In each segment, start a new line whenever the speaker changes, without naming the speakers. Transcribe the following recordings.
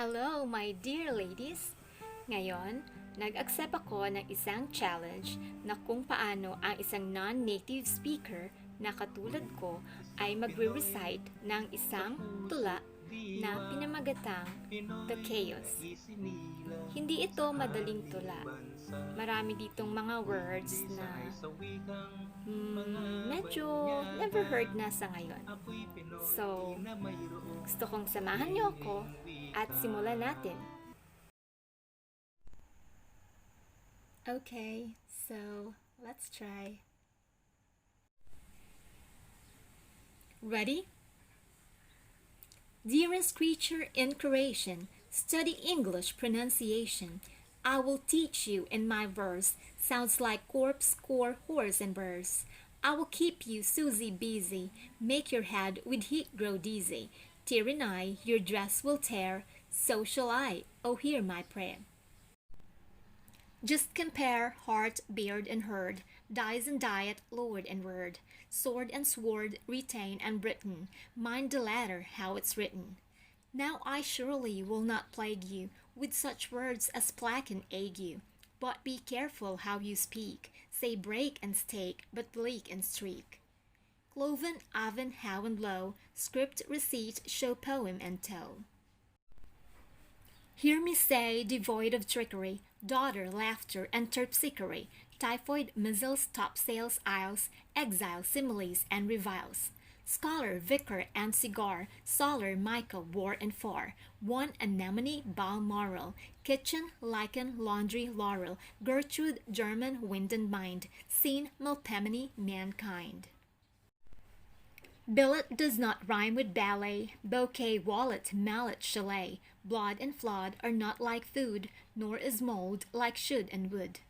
Hello, my dear ladies! Ngayon, nag-accept ako ng isang challenge na kung paano ang isang non-native speaker na katulad ko ay magre-recite ng isang tula na pinamagatang The Chaos. Hindi ito madaling tula. Marami ditong mga words na medyo never heard na sa ngayon. So, gusto kong samahan niyo ako at simulan natin. Okay, so let's try. Ready? Dearest creature in creation, study English pronunciation. I will teach you in my verse. Sounds like corpse, core, horse, and verse. I will keep you Susie busy, make your head with heat grow dizzy. Tear and eye, your dress will tear, so shall I. Oh, hear my prayer. Just compare heart, beard, and herd, dies and diet, lord and word, sword and sword, retain and written, mind the latter how it's written. Now I surely will not plague you with such words as plague and ague, but be careful how you speak, say break and stake, but bleak and streak. Cloven, oven, how and low, script, receipt, show poem and toe. Hear me say, devoid of trickery, daughter, laughter, and terpsichore, typhoid, measles, topsails, isles, exile, similes, and reviles. Scholar, vicar, and cigar, solar, Michael, war and far, one anemone, Balmoral, kitchen, lichen, laundry, laurel, Gertrude, German, wind and mind, scene, Melpomene, mankind. Billet does not rhyme with ballet, bouquet, wallet, mallet, chalet. Blood and flood are not like food, nor is mold like should and would.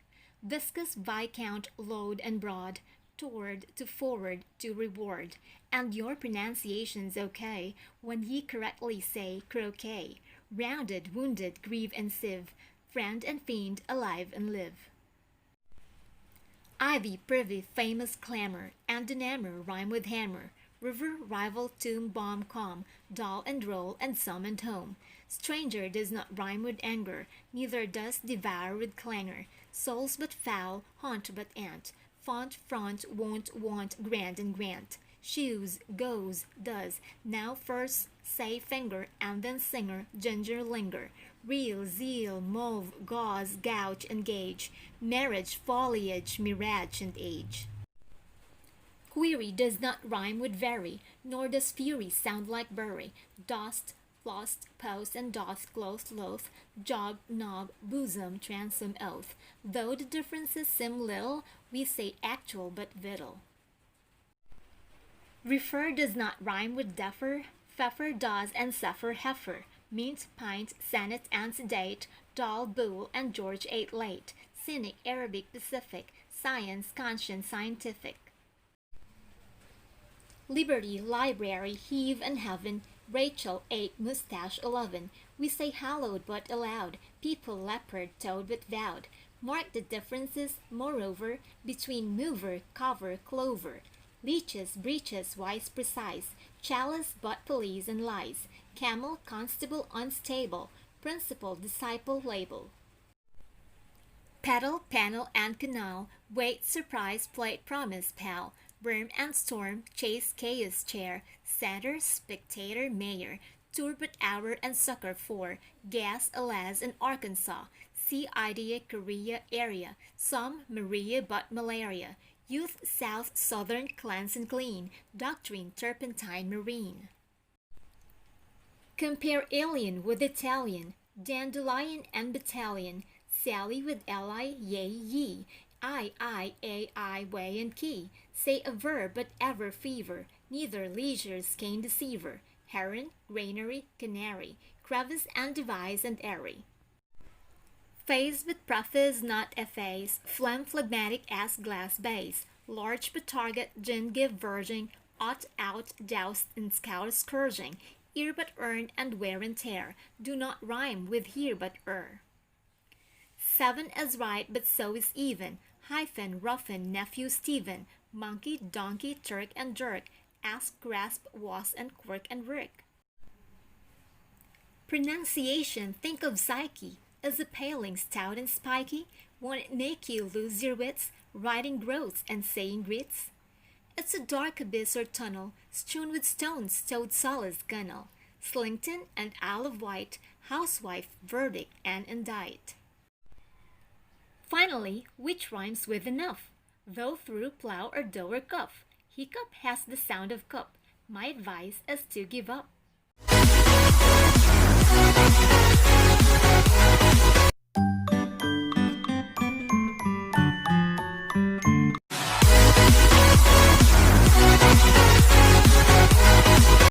Viscous, viscount, load and broad, toward, to forward, to reward. And your pronunciation's okay when ye correctly say croquet. Rounded, wounded, grieve and sieve, friend and fiend, alive and live. Ivy, privy, famous clamor, and enamor rhyme with hammer. River, rival, tomb, bomb, calm, doll and roll, and sum and home. Stranger does not rhyme with anger, neither does devour with clangor. Souls but foul, haunt but ant, font, front, wont, want, grand and grant. Shoes, goes, does, now first say finger, and then singer, ginger, linger. Real, zeal, mauve, gauze, gouge, and gauge. Marriage, foliage, mirage, and age. Query does not rhyme with very, nor does fury sound like bury. Dost, lost, post, and doth, cloth, loath, jog, nog, bosom, transom, oath. Though the differences seem little, we say actual but victual. Refer does not rhyme with defer, pfeffer does and suffer heifer. Mint, pint, senate, and sedate, doll, bull, and George ate late. Cynic, Arabic, Pacific, science, conscience, scientific. Liberty, library, heave and heaven, Rachel, 8, mustache, 11. We say hallowed but aloud, people leopard, toad but vowed. Mark the differences, moreover, between mover, cover, clover. Leeches, breeches, wise, precise, chalice, but police and lies. Camel, constable, unstable, principal, disciple, label. Pedal, panel, and canal, wait, surprise, plate, promise, pal. Worm and storm, chase, chaos, chair, center, spectator, mayor, tour but hour and sucker for, gas, alas, and Arkansas, sea idea, Korea, area, some, Maria but malaria, youth, south, southern, clans and clean, doctrine, turpentine, marine. Compare alien with Italian, dandelion and battalion, Sally with ally, yea, ye. I, way, and key. Say a verb, but ever fever. Neither leisure's cane deceiver. Heron, granary, canary. Crevice and device and airy. Phase but preface, not efface. Phlegm, phlegmatic as glass base. Large but target, gin give verging. Ought, out, doused, and scout scourging. Ear but earn, and wear and tear. Do not rhyme with here but 7 is right, but so is even. Hyphen, roughen, nephew Stephen. Monkey, donkey, Turk and jerk. Ask, grasp, was, and quirk and work. Pronunciation, think of psyche. Is a paling stout and spiky? Won't it make you lose your wits, writing groats and saying grits? It's a dark abyss or tunnel, strewn with stones, stowed solace gunnel. Slington and Isle of Wight, housewife, verdict, and indict. Finally, which rhymes with enough? Though through plow or dough or cuff. Hiccup has the sound of cup. My advice is to give up.